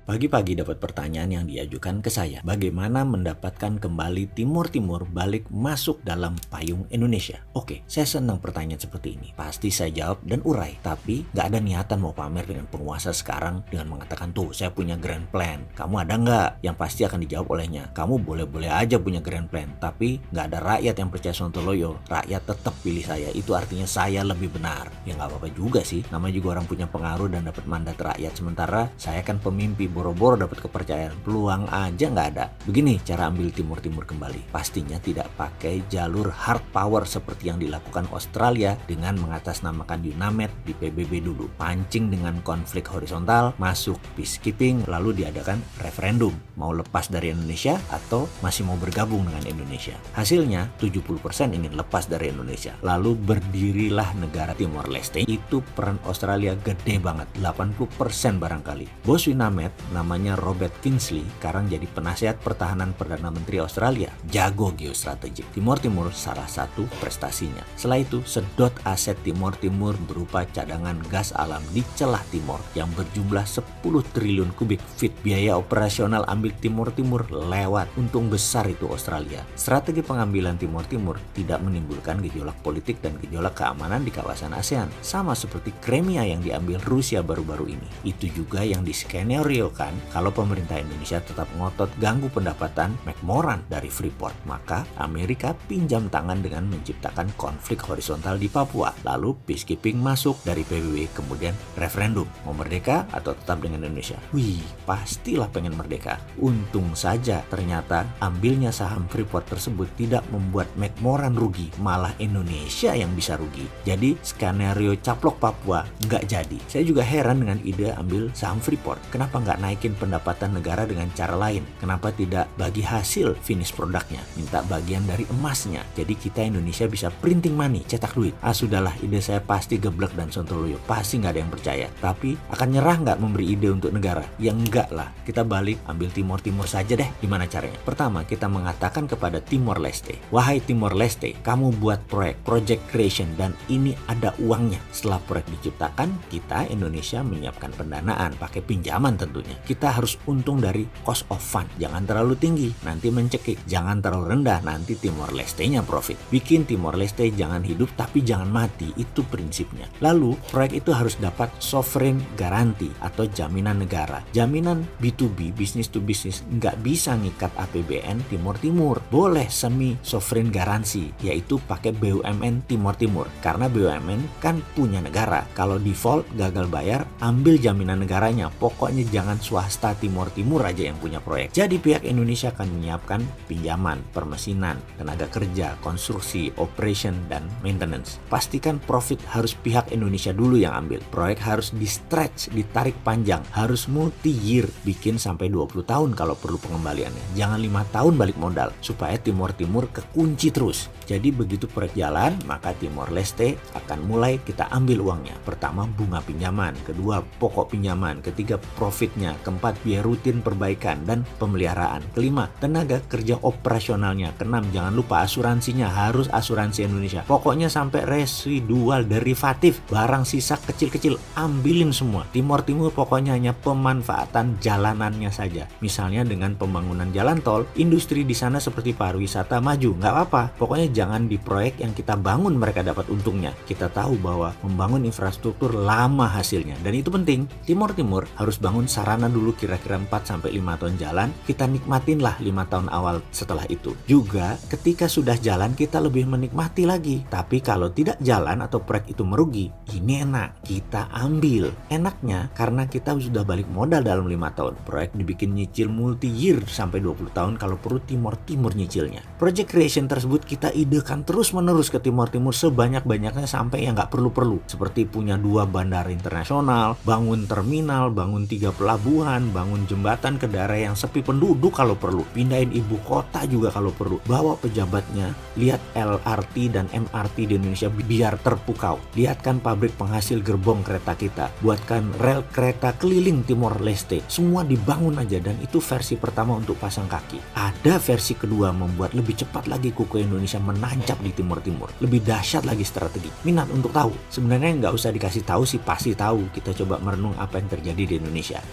Pagi-pagi dapat pertanyaan yang diajukan ke saya, bagaimana mendapatkan kembali Timur Timur balik masuk dalam payung Indonesia? Oke, saya senang pertanyaan seperti ini. Pasti saya jawab dan urai, tapi nggak ada niatan mau pamer dengan penguasa sekarang dengan mengatakan tuh saya punya grand plan. Kamu ada nggak? Yang pasti akan dijawab olehnya. Kamu boleh-boleh aja punya grand plan, tapi nggak ada rakyat yang percaya Sontoloyo. Rakyat tetap pilih saya. Itu artinya saya lebih benar. Ya nggak apa-apa juga sih. Namanya juga orang punya pengaruh dan dapat mandat rakyat. Sementara saya kan pemimpi, boro-boro dapat kepercayaan, peluang aja nggak ada. Begini cara ambil Timur Timur kembali. Pastinya tidak pakai jalur hard power seperti yang dilakukan Australia dengan mengatasnamakan UNAMED di PBB dulu. Pancing dengan konflik horizontal, masuk peacekeeping, lalu diadakan referendum. Mau lepas dari Indonesia atau masih mau bergabung dengan Indonesia. Hasilnya 70% ingin lepas dari Indonesia. Lalu berdirilah negara Timor Leste. Itu peran Australia gede banget, 80% barangkali. Bos UNAMED namanya Robert Kingsley sekarang jadi penasihat pertahanan Perdana Menteri Australia. Jago geostrategik. Timor Timur salah satu prestasinya. Setelah itu sedot aset Timor Timur berupa cadangan gas alam di celah timur yang berjumlah 10 triliun kubik feet. Biaya operasional ambil Timor Timur lewat. Untung besar itu Australia. Strategi pengambilan Timor Timur tidak menimbulkan gejolak politik dan gejolak keamanan di kawasan ASEAN. Sama seperti Crimea yang diambil Rusia baru-baru ini. Itu juga yang diskenario-kan kalau pemerintah Indonesia tetap ngotot ganggu pendapatan McMoran dari Freeport, maka Amerika pinjam tangan dengan menciptakan konflik horizontal di Papua. Lalu peacekeeping masuk dari PBB, kemudian referendum. Mau merdeka atau tetap dengan Indonesia? Wih, pastilah pengen merdeka. Untung saja ternyata ambilnya saham Freeport tersebut tidak membuat McMoran rugi, malah Indonesia yang bisa rugi. Jadi skenario caplok Papua nggak jadi. Saya juga heran dengan ide ambil saham Freeport. Kenapa nggak naikin pendapatan negara dengan cara lain? Kenapa tidak bagi hasil finish produknya? Minta bagian dari emasnya. Jadi kita Indonesia bisa printing money, cetak duit. Sudahlah, ide saya pasti geblek dan sontoloyo. Pasti nggak ada yang percaya. Tapi akan nyerah nggak memberi ide untuk negara? Ya enggak lah. Kita balik ambil Timor Timur saja deh. Gimana caranya? Pertama, kita mengatakan kepada Timor Leste, wahai Timor Leste, kamu buat proyek, project creation, dan ini ada uangnya. Setelah proyek diciptakan, kita Indonesia menyiapkan pendanaan, pakai pinjaman tentunya. Kita harus untung dari cost of fund. Jangan terlalu tinggi, nanti mencekik. Jangan terlalu rendah, nanti Timor Leste-nya profit. Bikin Timor Leste jangan hidup tapi jangan mati. Itu prinsipnya. Lalu, proyek itu harus dapat sovereign garanti atau jaminan negara. Jaminan B2B, business to business, nggak bisa ngikat APBN Timor Timur. Boleh semi sovereign garansi, yaitu pakai BUMN Timor Timur. Karena BUMN kan punya negara. Kalau default, gagal bayar, ambil jaminan negaranya. Pokoknya jangan swasta Timor Timur aja yang punya proyek. Jadi pihak Indonesia akan menyiapkan pinjaman, permesinan, tenaga kerja, konstruksi, operation, dan maintenance. Pastikan profit harus pihak Indonesia dulu yang ambil. Proyek harus di stretch, ditarik panjang, harus multi-year, bikin sampai 20 tahun kalau perlu pengembaliannya. Jangan 5 tahun balik modal, supaya Timor Timur kekunci terus. Jadi begitu proyek jalan, maka Timor Leste akan mulai kita ambil uangnya. Pertama, bunga pinjaman. Kedua, pokok pinjaman. Ketiga, profitnya. Keempat, biaya rutin perbaikan dan pemeliharaan. Kelima, tenaga kerja operasionalnya. Keenam, jangan lupa asuransinya, harus asuransi Indonesia. Pokoknya sampai residual derivatif, barang sisa kecil-kecil, ambilin semua. Timor Timur pokoknya hanya pemanfaatan jalanannya saja. Misalnya dengan pembangunan jalan tol, industri di sana seperti pariwisata maju, nggak apa-apa. Pokoknya jangan di proyek yang kita bangun mereka dapat untungnya. Kita tahu bahwa membangun infrastruktur lama hasilnya, dan itu penting. Timor Timur harus bangun sarana dulu kira-kira 4-5 tahun jalan, kita nikmatinlah 5 tahun awal setelah itu. Juga ketika sudah jalan kita lebih menikmati lagi. Tapi kalau tidak jalan atau proyek itu merugi, ini enak, kita ambil. Enaknya karena kita sudah balik modal dalam 5 tahun. Proyek dibikin nyicil multi-year sampai 20 tahun kalau perlu Timor Timur nyicilnya. Project creation tersebut kita idekan terus-menerus ke Timor Timur sebanyak-banyaknya sampai yang nggak perlu-perlu. Seperti punya 2 bandara internasional, bangun terminal, bangun 3 pelabuhan, bangun jembatan ke daerah yang sepi penduduk kalau perlu, pindahin ibu kota juga kalau perlu, bawa pejabatnya, lihat LRT dan MRT di Indonesia biar terpukau, lihatkan pabrik penghasil gerbong kereta kita, buatkan rel kereta keliling Timor Leste, semua dibangun aja. Dan itu versi pertama untuk pasang kaki. Ada versi kedua membuat lebih cepat lagi kuku Indonesia menancap di Timor Timur, lebih dahsyat lagi strategi. Minat untuk tahu? Sebenarnya nggak usah dikasih tahu sih, pasti tahu. Kita coba merenung apa yang terjadi di Indonesia.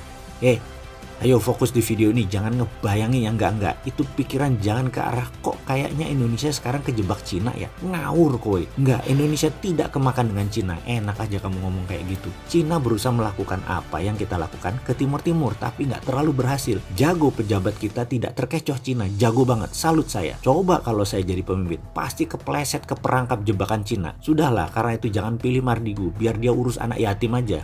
Ayo fokus di video ini, jangan ngebayangin yang enggak-enggak. Itu pikiran jangan ke arah kok kayaknya Indonesia sekarang kejebak Cina ya. Ngawur koy. Enggak, Indonesia tidak kemakan dengan Cina. Enak aja kamu ngomong kayak gitu. Cina berusaha melakukan apa yang kita lakukan ke timur-timur, tapi nggak terlalu berhasil. Jago pejabat kita tidak terkecoh Cina. Jago banget, salut saya. Coba kalau saya jadi pemimpin, pasti kepleset ke perangkap jebakan Cina. Sudahlah, karena itu jangan pilih Mardigu, biar dia urus anak yatim aja.